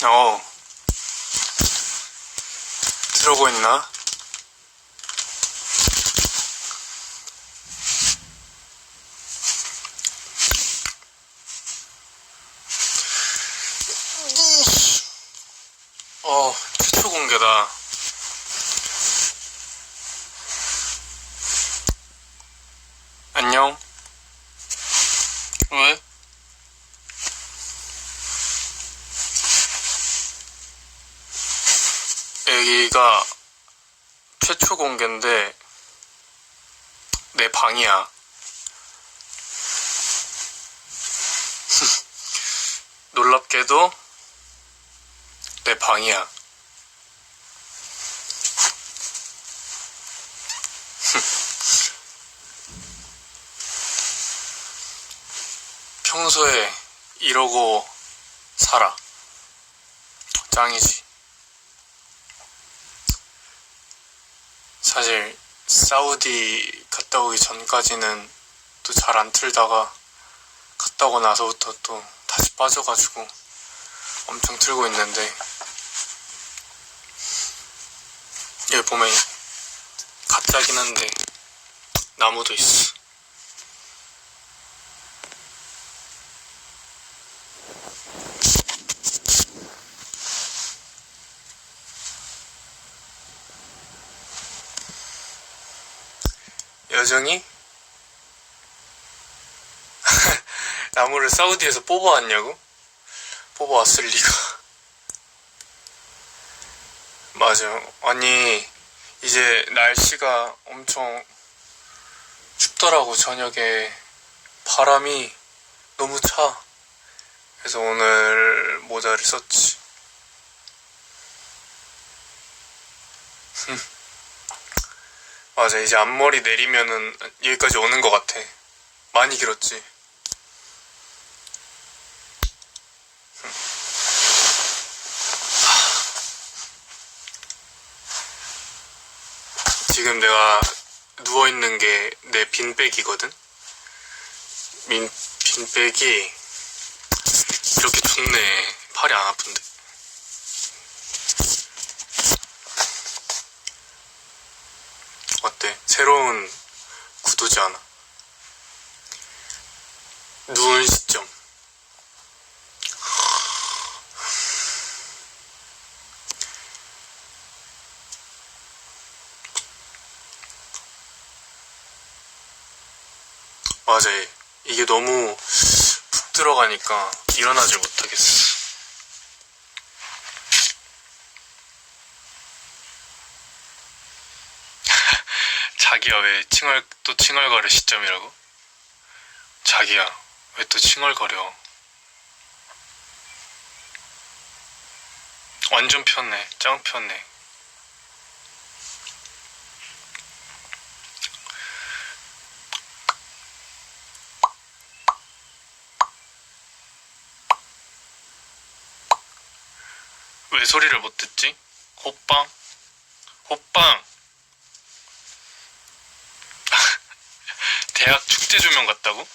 어, 들어오고 있나? 최초 공개다. 안녕? 왜? 여기가 최초 공개인데 내 방이야. 놀랍게도 내 방이야. 평소에 이러고 살아. 짱이지. 사실 사우디 갔다 오기 전까지는 또 잘 안 틀다가 갔다 오고 나서부터 또 다시 빠져가지고 엄청 틀고 있는데, 여기 보면 가짜긴 한데 나무도 있어. 여정이 나무를 사우디에서 뽑아왔냐고? 뽑아왔을 리가. 맞아. 아니, 이제 날씨가 엄청 춥더라고. 저녁에 바람이 너무 차. 그래서 오늘 모자를 썼지. 맞아. 이제 앞머리 내리면은 여기까지 오는 것 같아. 많이 길었지. 지금 내가 누워있는 게 내 빈백이거든? 빈백이 이렇게 좋네. 팔이 안 아픈데. 어때? 새로운 구도지 않아? 누운 시점. 맞아. 이게 너무 푹 들어가니까 일어나질 못하겠어. 자기야, 왜 또 칭얼거려 시점이라고? 자기야, 왜 또 칭얼거려? 완전 편해. 짱 편해. 왜 소리를 못 듣지? 호빵? 호빵! 대학 축제 조명 같다고?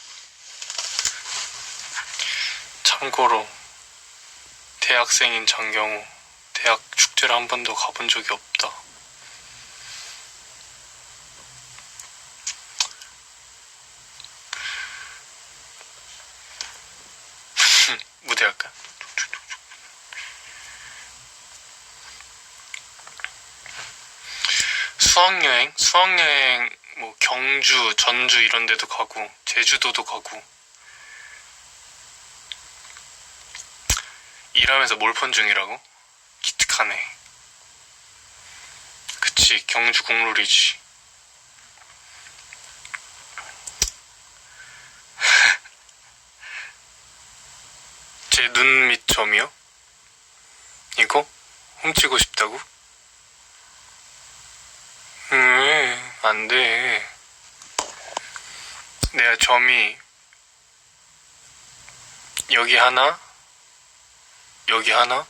참고로 대학생인 장경우, 대학 축제를 한 번도 가본 적이 없다. 무대 할까? 수학여행 뭐 경주, 전주 이런 데도 가고 제주도도 가고. 일하면서 몰폰 중이라고? 기특하네. 그치, 경주 국룰이지. 제 눈 밑 점이요? 이거? 훔치고 싶다고? 안 돼. 내가 점이 여기 하나, 여기 하나,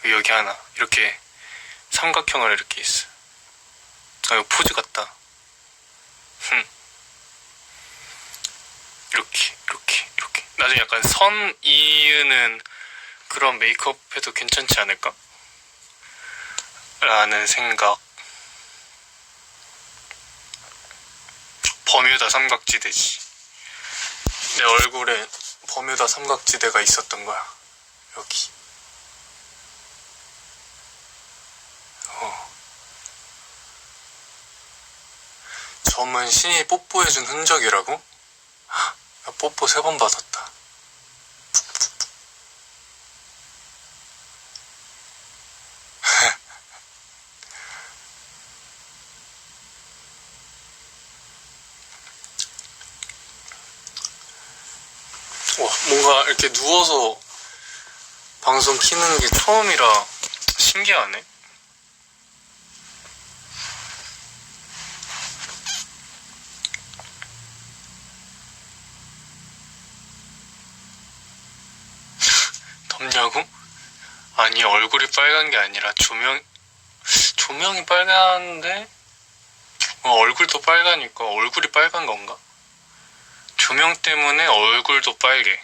여기 하나, 이렇게 삼각형으로 이렇게 있어. 아, 이거 포즈 같다. 이렇게. 나중에 약간 선 이으는 그런 메이크업 해도 괜찮지 않을까? 라는 생각. 버뮤다 삼각지대지. 내 얼굴에 버뮤다 삼각지대가 있었던 거야. 여기. 점은 신이 뽀뽀해준 흔적이라고? 나 뽀뽀 3번 받았다. 와, 뭔가 이렇게 누워서 방송 키는 게 처음이라 신기하네. 덥냐고? 아니, 얼굴이 빨간 게 아니라 조명이 빨간데? 얼굴도 빨가니까 얼굴이 빨간 건가? 조명 때문에 얼굴도 빨개.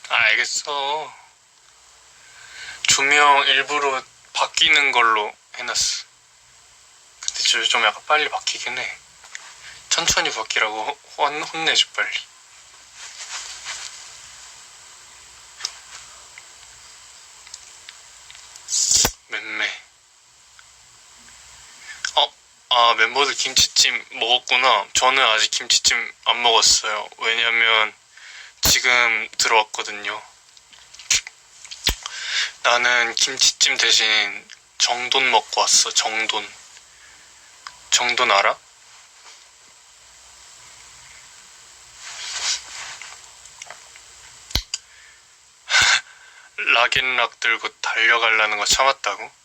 알겠어. 조명 일부러 바뀌는 걸로 해놨어. 근데 좀 약간 빨리 바뀌긴 해. 천천히 바뀌라고 혼내줘, 빨리. 맴매. 멤버들 김치찜 먹었구나. 저는 아직 김치찜 안 먹었어요. 왜냐면 지금 들어왔거든요. 나는 김치찜 대신 정돈 먹고 왔어. 정돈 알아? 락앤락 들고 달려가려는 거 참았다고?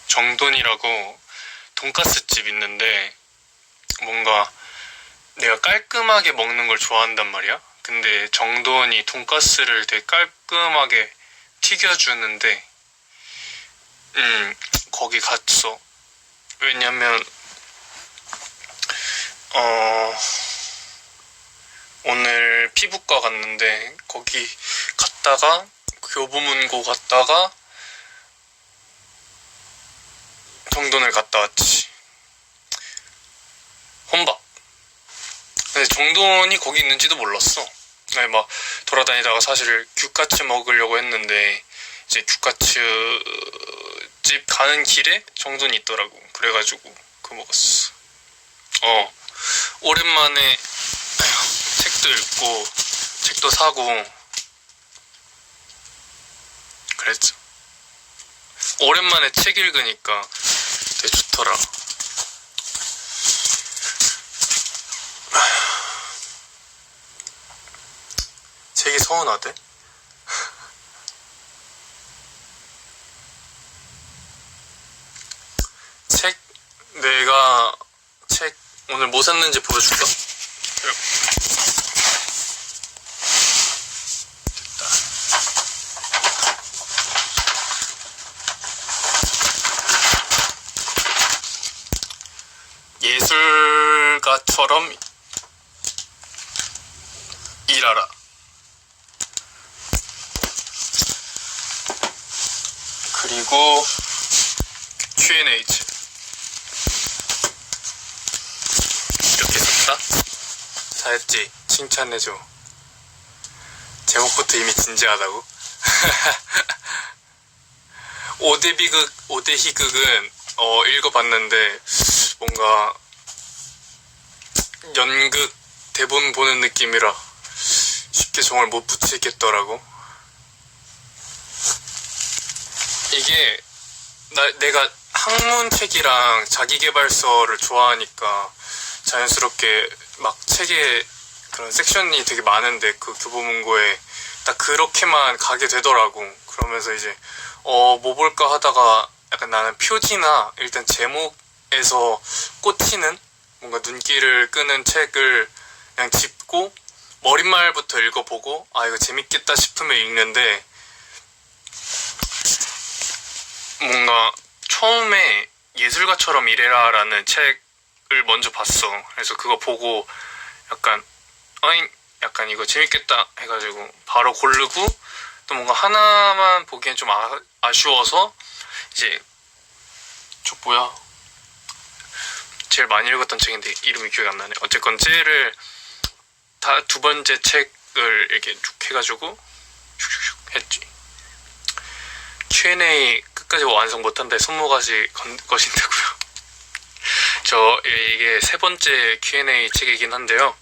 정돈이라고 돈가스 집 있는데 뭔가 내가 깔끔하게 먹는 걸 좋아한단 말이야? 근데 정돈이 돈가스를 되게 깔끔하게 튀겨주는데 거기 갔어. 왜냐면 오늘 피부과 갔는데 거기 갔다가 교보문고 갔다가 정돈을 갔다 왔지. 혼밥. 근데 정돈이 거기 있는지도 몰랐어. 아니, 막 돌아다니다가 사실 규카츠 먹으려고 했는데 이제 규카츠 집 가는 길에 정돈이 있더라고. 그래가지고 그거 먹었어. 오랜만에 책도 읽고 책도 사고 그랬죠. 오랜만에 책 읽으니까 되게 좋더라. 책이 서운하대? 내가 책 오늘 뭐 샀는지 보여줄까? 예술가처럼 일하라. 그리고 Q&A지. 이렇게 썼다? 잘했지? 칭찬해줘. 제목부터 이미 진지하다고? 오대희극은 읽어봤는데 뭔가 연극 대본 보는 느낌이라 쉽게 정을 못 붙이겠더라고. 이게 내가 학문책이랑 자기계발서를 좋아하니까 자연스럽게 막 책에 그런 섹션이 되게 많은데 그 교보문고에 딱 그렇게만 가게 되더라고. 그러면서 이제 뭐 볼까 하다가 약간 나는 표지나 일단 제목에서 꽂히는 뭔가 눈길을 끄는 책을 그냥 짚고 머릿말부터 읽어보고 아 이거 재밌겠다 싶으면 읽는데, 뭔가 처음에 예술가처럼 일해라라는 책을 먼저 봤어. 그래서 그거 보고 약간 어잉 약간 이거 재밌겠다 해가지고 바로 고르고, 또 뭔가 하나만 보기엔 좀 아쉬워서 이제 저 뭐야 제일 많이 읽었던 책인데 이름이 기억이 안 나네. 어쨌건 쟤를 다 두 번째 책을 이렇게 쭉 해가지고 슉슉슉 했지. Q&A 끝까지 완성 못한데 손모가지 거신다고요. 저 이게 세 번째 Q&A 책이긴 한데요.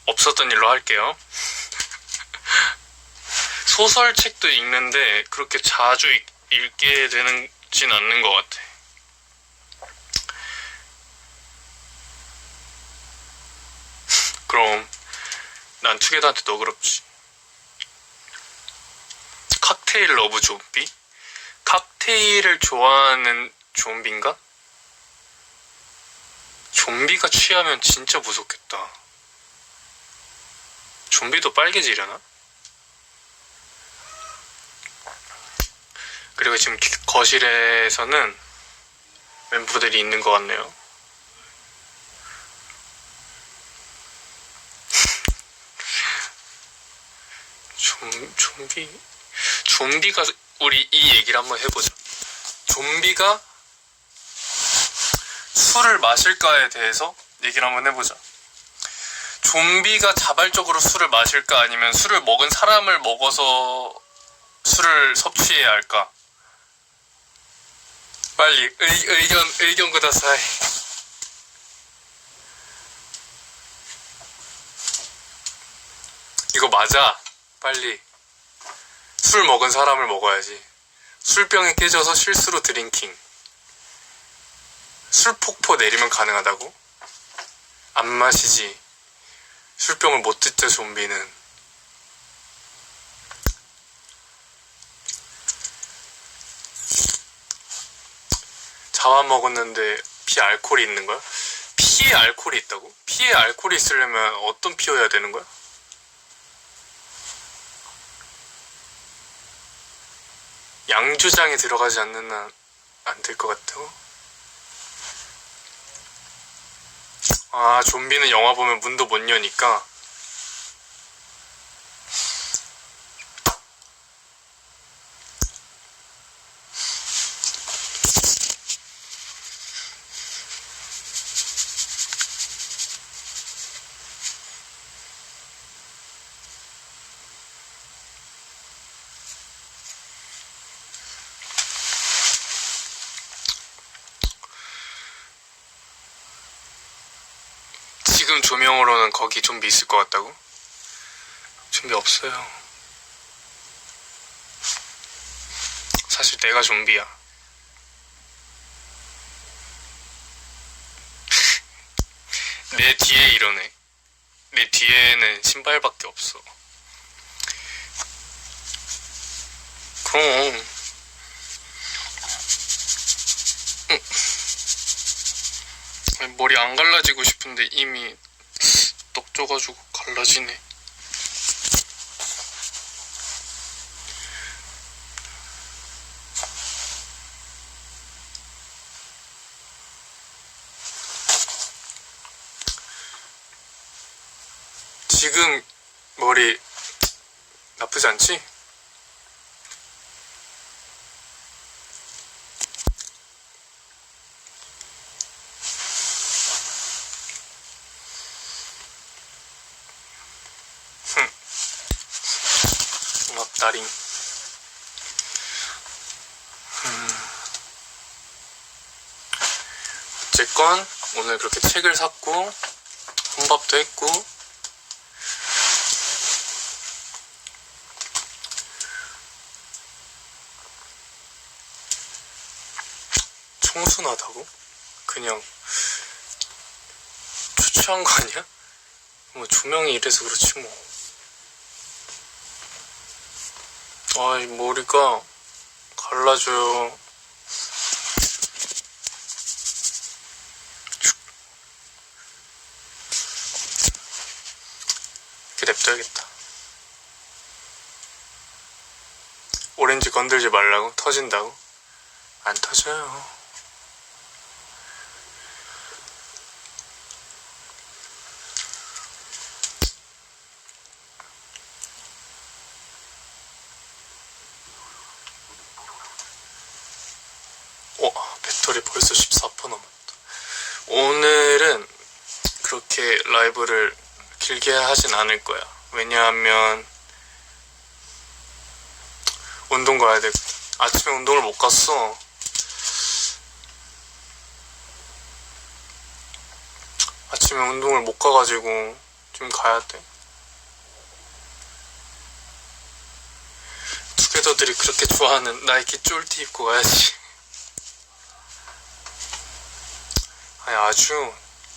없었던 일로 할게요. 소설책도 읽는데 그렇게 자주 읽게 되진 않는 것 같아. 그럼 난 투게더한테 너그럽지. 칵테일 러브 좀비? 칵테일을 좋아하는 좀비인가? 좀비가 취하면 진짜 무섭겠다. 좀비도 빨개지려나? 그리고 지금 거실에서는 멤버들이 있는 것 같네요. 좀비가, 우리 이 얘기를 한번 해보자. 좀비가 술을 마실까에 대해서 얘기를 한번 해보자. 좀비가 자발적으로 술을 마실까, 아니면 술을 먹은 사람을 먹어서 술을 섭취해야 할까? 빨리 의견 구다사이. 이거 맞아. 빨리. 술 먹은 사람을 먹어야지. 술병에 깨져서 실수로 드링킹. 술폭포 내리면 가능하다고? 안 마시지. 술병을 못 듣죠, 좀비는. 잡아먹었는데 피에 알코올이 있는 거야? 피에 알코올이 있다고? 피에 알코올이 있으려면 어떤 피여야 되는 거야? 양주장에 들어가지 않는 한 안 될 것 같다고? 아, 좀비는 영화 보면 문도 못 여니까. 지금 조명으로는 거기 좀비 있을 것 같다고? 좀비 없어요. 사실 내가 좀비야. 내 뒤에 이러네. 내 뒤에는 신발밖에 없어. 그럼 머리 안 갈라지고 싶은데 이미 떡 쪄가지고 갈라지네. 지금 머리 나쁘지 않지? 고맙다링. 어쨌건 오늘 그렇게 책을 샀고 혼밥도 했고 청순하다고? 그냥 초췌한 거 아니야? 뭐 조명이 이래서 그렇지 뭐. 아, 이 머리가 갈라져요. 냅둬야겠다. 오렌지 건들지 말라고? 터진다고? 안 터져요. 배터리 벌써 14% 남았다. 오늘은 그렇게 라이브를 길게 하진 않을 거야. 왜냐하면 운동 가야 되고, 아침에 운동을 못 갔어. 아침에 운동을 못 가가지고 좀 가야 돼. 투게더들이 그렇게 좋아하는 나이키 쫄티 입고 가야지. 아니, 아주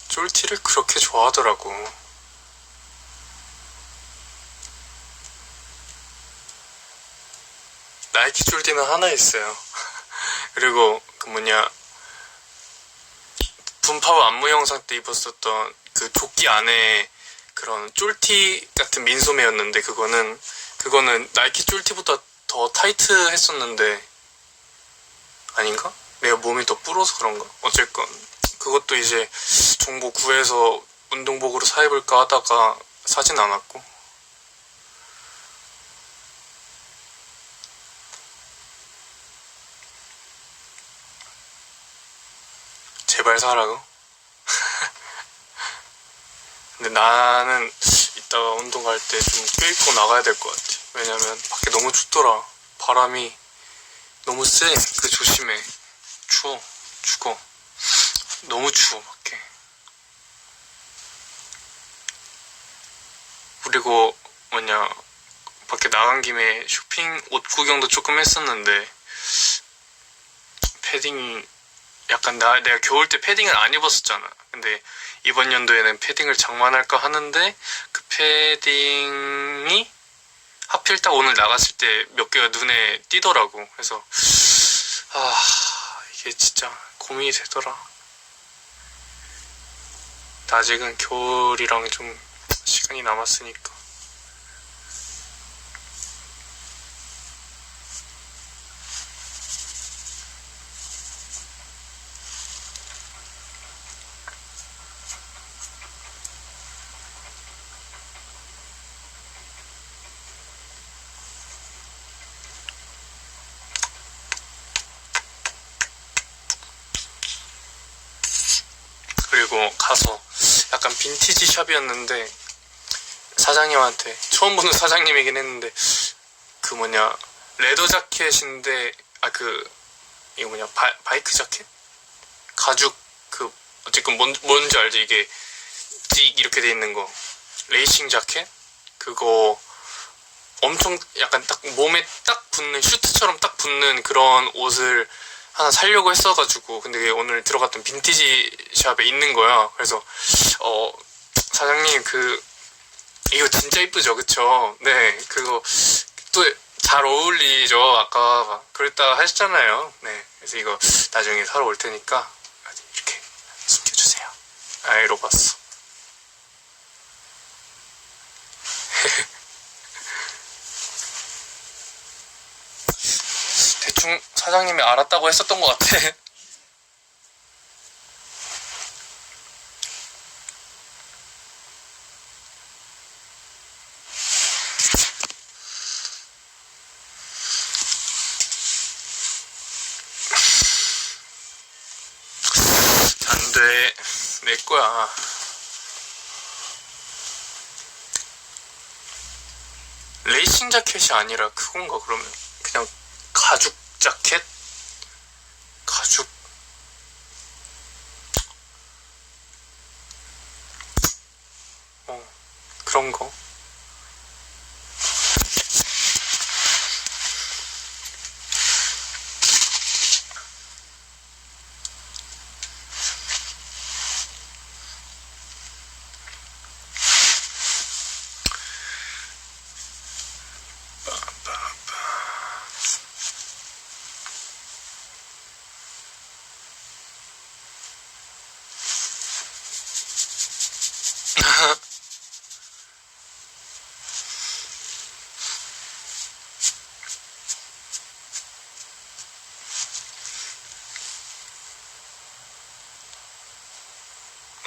쫄티를 그렇게 좋아하더라고. 나이키 쫄티는 하나 있어요. 그리고 분파우 안무 영상 때 입었었던 그 조끼 안에 그런 쫄티 같은 민소매였는데, 그거는 나이키 쫄티보다 더 타이트 했었는데, 아닌가? 내가 몸이 더 불어서 그런가? 어쨌건 그것도 이제 정보 구해서 운동복으로 사입을까 하다가 사진 않았고. 제발 사라고? 근데 나는 이따가 운동 갈 때 좀 껴입고 나가야 될 것 같아. 왜냐면 밖에 너무 춥더라. 바람이 너무 세. 조심해. 추워. 죽어. 너무 추워 밖에. 그리고 밖에 나간 김에 쇼핑 옷 구경도 조금 했었는데, 패딩이 약간 내가 겨울 때 패딩을 안 입었었잖아. 근데 이번 연도에는 패딩을 장만할까 하는데, 그 패딩이 하필 딱 오늘 나갔을 때 몇 개가 눈에 띄더라고. 그래서 이게 진짜 고민이 되더라. 아직은 겨울이랑 좀 시간이 남았으니까. 그리고 가서 약간 빈티지 샵이었는데, 사장님한테, 처음 보는 사장님이긴 했는데, 레더 자켓인데, 이거 바이크 자켓? 가죽, 어쨌건 뭔지 알지? 이게 찍 이렇게 돼 있는 거. 레이싱 자켓? 그거 엄청 약간 딱 몸에 딱 붙는, 슈트처럼 딱 붙는 그런 옷을 하나 사려고 했어가지고, 근데 오늘 들어갔던 빈티지 샵에 있는 거야. 그래서 사장님 이거 진짜 이쁘죠, 그쵸? 네, 그거 또 잘 어울리죠. 아까 그랬다 하셨잖아요. 네, 그래서 이거 나중에 사러 올 테니까 이렇게 숨겨주세요. 이러고 왔어. 대충 사장님이 알았다고 했었던 것 같아. 안 돼. 내 거야. 레이싱 자켓이 아니라 그건가, 그러면? 그냥 가죽 자켓? 가죽. 그런 거.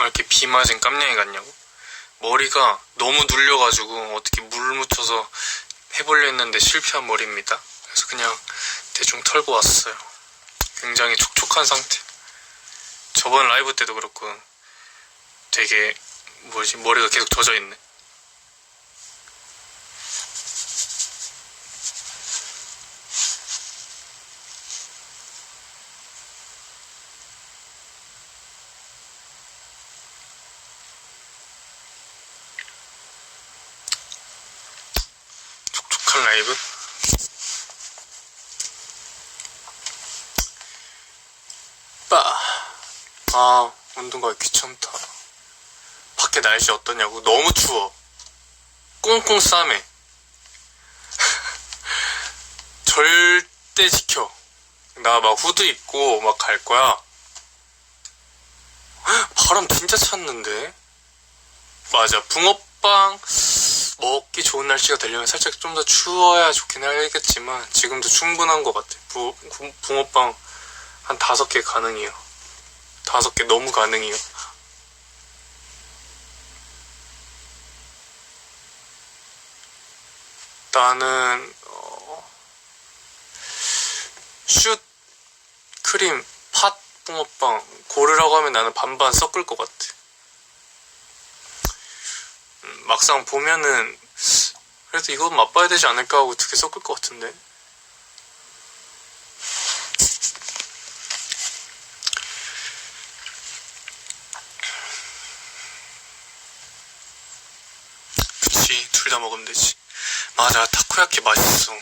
왜 이렇게 비 맞은 깜냥이 같냐고? 머리가 너무 눌려가지고 어떻게 물 묻혀서 해보려 했는데 실패한 머리입니다. 그래서 그냥 대충 털고 왔어요. 굉장히 촉촉한 상태. 저번 라이브 때도 그렇고 되게 머리가 계속 젖어있네. 촉촉한 라이브? 운동 가기 귀찮다. 밖에 날씨 어떠냐고? 너무 추워. 꽁꽁 싸매. 절대 지켜. 나 막 후드 입고 막 갈 거야. 바람 진짜 찼는데? 맞아. 붕어빵 먹기 좋은 날씨가 되려면 살짝 좀 더 추워야 좋긴 하겠지만 지금도 충분한 것 같아. 붕어빵 한 5개 가능해요. 5개 너무 가능해요. 나는 슛 크림 팥 붕어빵 고르라고 하면 나는 반반 섞을 것 같아. 막상 보면은 그래도 이건 맛봐야 되지 않을까 하고 2개 섞을 것 같은데. 그치, 둘 다 먹으면 되지. 맞아, 타코야키 맛있어.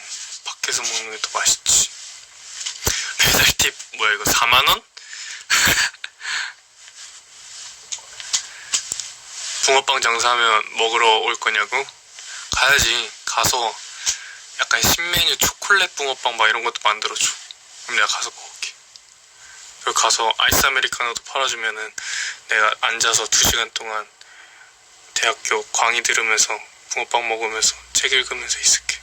밖에서 먹는 게 더 맛있지. 배달팁 뭐야 이거 4만원? 붕어빵 장사하면 먹으러 올 거냐고? 가야지. 가서 약간 신메뉴 초콜릿 붕어빵 막 이런 것도 만들어줘. 그럼 내가 가서 먹을게. 그리고 가서 아이스 아메리카노도 팔아주면은 내가 앉아서 2시간 동안 대학교 강의 들으면서 붕어빵 먹으면서 책 읽으면서 있을게.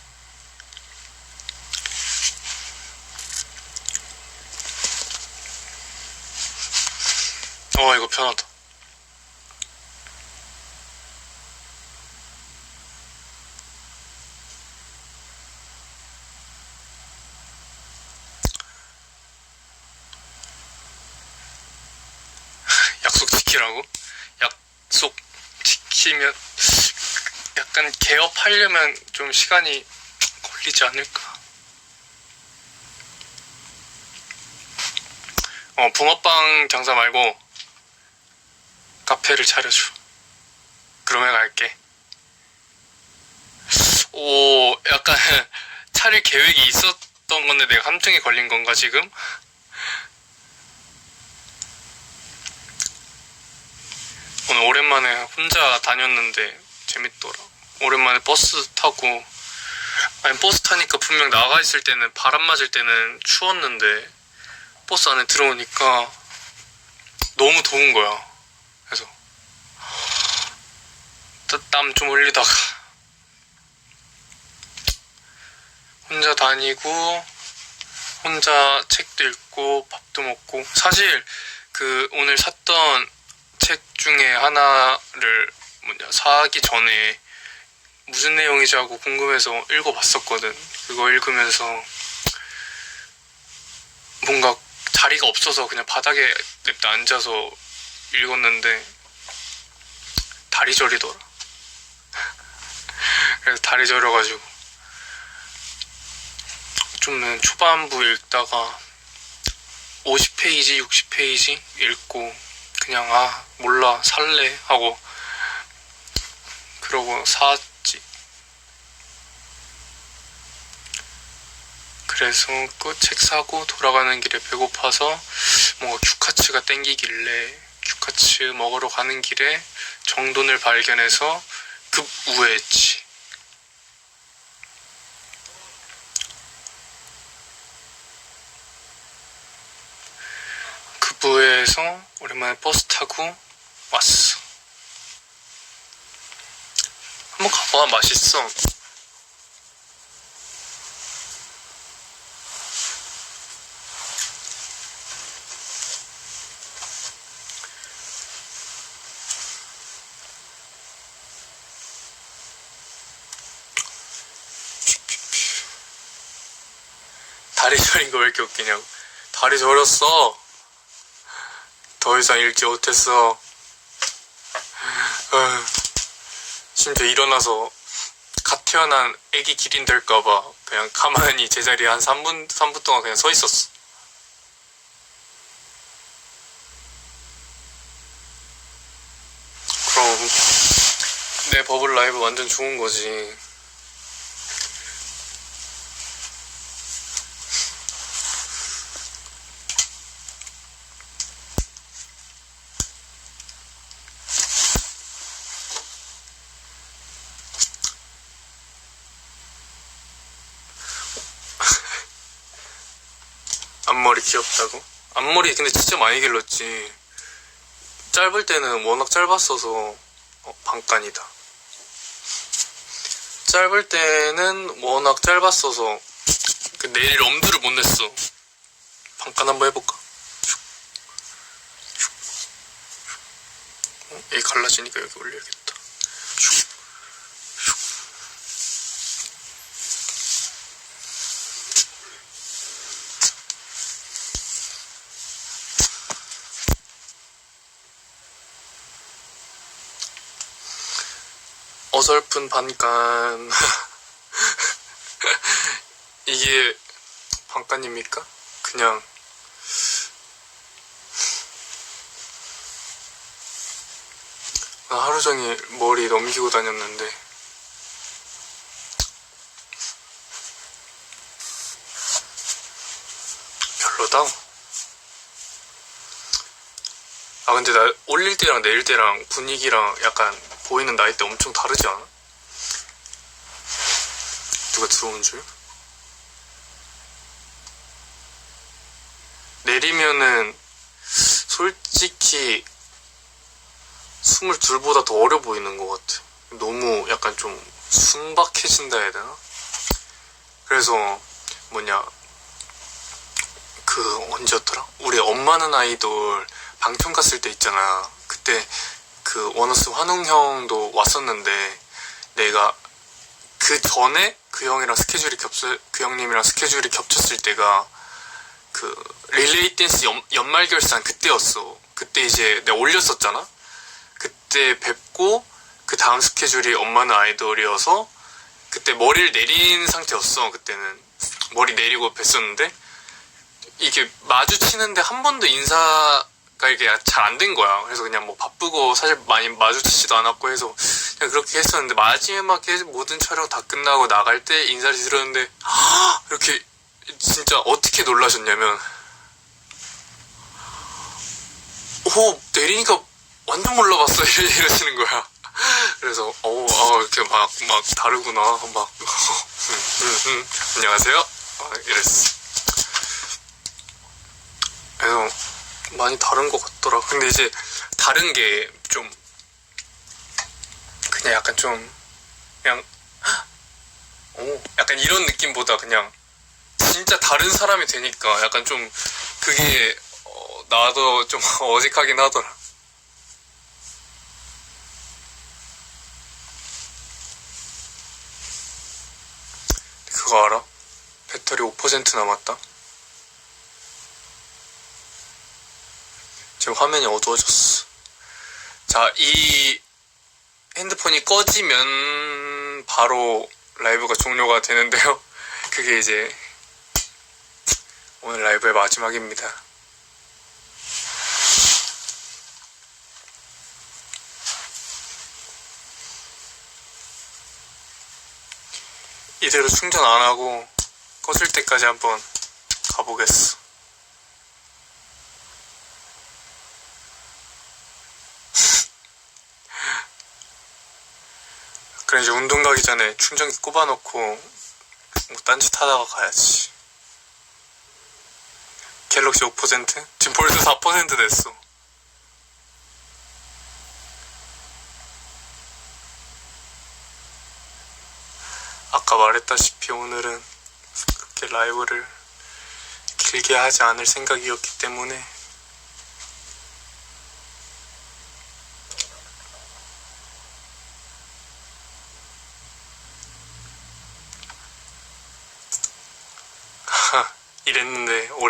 이거 편하다. 약속 지키라고? 약속 지키면 약간 개업하려면 좀 시간이 걸리지 않을까? 붕어빵 장사 말고 카페를 차려줘. 그러면 갈게. 약간 차릴 계획이 있었던 건데 내가 함정에 걸린 건가 지금? 오늘 오랜만에 혼자 다녔는데 재밌더라. 오랜만에 버스 타고, 아니 버스 타니까 분명 나가 있을 때는 바람 맞을 때는 추웠는데 버스 안에 들어오니까 너무 더운 거야. 그래서 땀 좀 흘리다가 혼자 다니고 혼자 책도 읽고 밥도 먹고. 사실 오늘 샀던 책 중에 하나를 사기 전에 무슨 내용이지 하고 궁금해서 읽어봤었거든. 그거 읽으면서 뭔가 자리가 없어서 그냥 바닥에 냅다 앉아서 읽었는데 다리 저리더라. 그래서 다리 저려가지고 좀 초반부 읽다가 50페이지, 60페이지 읽고 그냥 몰라 살래 하고 그러고 샀지. 그래서 그 책 사고 돌아가는 길에 배고파서 뭔가 규카츠가 땡기길래 규카츠 먹으러 가는 길에 정돈을 발견해서 급 우회했지. 급 우회해서 오랜만에 버스 타고 왔어. 한번 가봐. 맛있어. 다리 저린 거 왜 이렇게 웃기냐고. 다리 저렸어. 더 이상 읽지 못했어. 심지어 일어나서 갓 태어난 애기 기린 될까봐 그냥 가만히 제자리에 한 3분 동안 그냥 서 있었어. 그럼 내 버블 라이브 완전 좋은 거지. 앞머리 귀엽다고? 앞머리 근데 진짜 많이 길렀지. 짧을 때는 워낙 짧았어서 반간이다. 짧을 때는 워낙 짧았어서 내일 엄두를 못 냈어. 반간 한번 해볼까? 여기 갈라지니까 여기 올려야겠다. 어설픈 반간. 이게 반간입니까? 그냥 나 하루 종일 머리 넘기고 다녔는데 별로다. 아 근데 나 올릴 때랑 내릴 때랑 분위기랑 약간 보이는 나이대 엄청 다르지 않아? 누가 들어온 줄? 내리면은 솔직히 22보다 더 어려 보이는 것 같아. 너무 약간 좀 순박해진다 해야 되나? 그래서 그 언제였더라? 우리 엄마는 아이돌 방청 갔을 때 있잖아. 그때 그 원어스 환웅 형도 왔었는데 내가 그 전에 그 형님이랑 스케줄이 겹쳤을 때가 그 릴레이 댄스 연말 결산 그때였어. 그때 이제 내가 올렸었잖아. 그때 뵙고 그 다음 스케줄이 엄마는 아이돌이어서 그때 머리를 내린 상태였어. 그때는 머리 내리고 뵀었는데 이게 마주치는데 한 번도 인사가 이게 잘 안 된 거야. 그래서 그냥 뭐 바쁘고 사실 많이 마주치지도 않았고 해서 그냥 그렇게 했었는데 마지막에 모든 촬영 다 끝나고 나갈 때 인사를 드렸는데 이렇게 진짜 어떻게 놀라셨냐면 내리니까 완전 몰라봤어 이러시는 거야. 그래서 이렇게 막 다르구나 막 안녕하세요 이랬어. 그래서 많이 다른 것 같더라. 근데 이제 다른 게 좀 그냥 약간 좀 그냥 약간 이런 느낌보다 그냥 진짜 다른 사람이 되니까 약간 좀 그게 나도 좀 어색하긴 하더라. 그거 알아? 배터리 5% 남았다. 지금 화면이 어두워졌어. 자, 이 핸드폰이 꺼지면 바로 라이브가 종료가 되는데요. 그게 이제 오늘 라이브의 마지막입니다. 이대로 충전 안 하고 꺼질 때까지 한번 가보겠어. 그래 이제 운동 가기 전에 충전기 꼽아놓고 뭐 딴짓 하다가 가야지. 갤럭시 5%? 지금 벌써 4% 됐어. 아까 말했다시피 오늘은 그렇게 라이브를 길게 하지 않을 생각이었기 때문에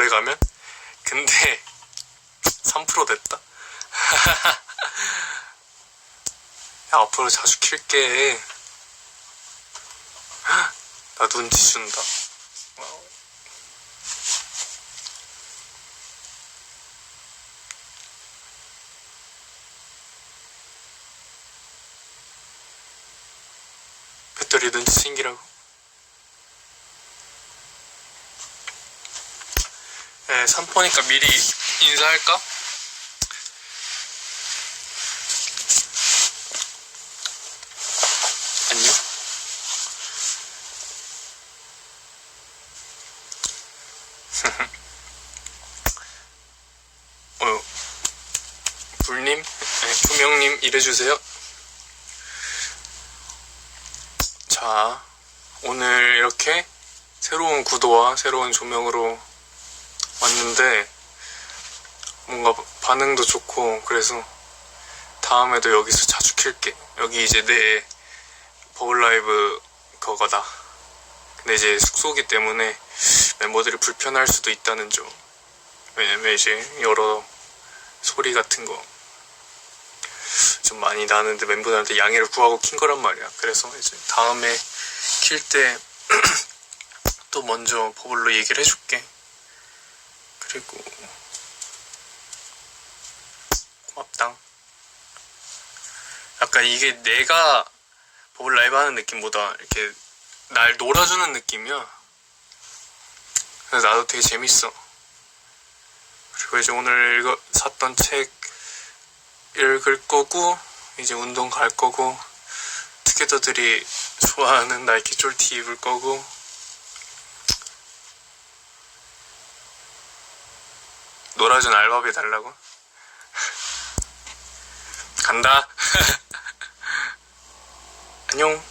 거기 가면. 근데 3% 됐다. 야, 앞으로 자주 킬게. 나 눈치 준다. 배터리 눈치 챙기라고. 네, 3포니까 미리 인사할까? 안녕? 불님? 네, 조명님 일해주세요. 자, 오늘 이렇게 새로운 구도와 새로운 조명으로 왔는데 뭔가 반응도 좋고, 그래서 다음에도 여기서 자주 킬게. 여기 이제 내 버블라이브 그거다. 근데 이제 숙소기 때문에 멤버들이 불편할 수도 있다는 점. 왜냐면 이제 여러 소리 같은 거 좀 많이 나는데 멤버들한테 양해를 구하고 킨 거란 말이야. 그래서 이제 다음에 킬 때 또 먼저 버블로 얘기를 해줄게. 그리고 고맙당. 약간 이게 내가 버블 라이브 하는 느낌보다 이렇게 날 놀아주는 느낌이야. 그래서 나도 되게 재밌어. 그리고 이제 오늘 샀던 책 읽을 거고, 이제 운동 갈 거고, 투게더들이 좋아하는 나이키 쫄티 입을 거고, 놀아준 알바비 달라고? 간다. 안녕.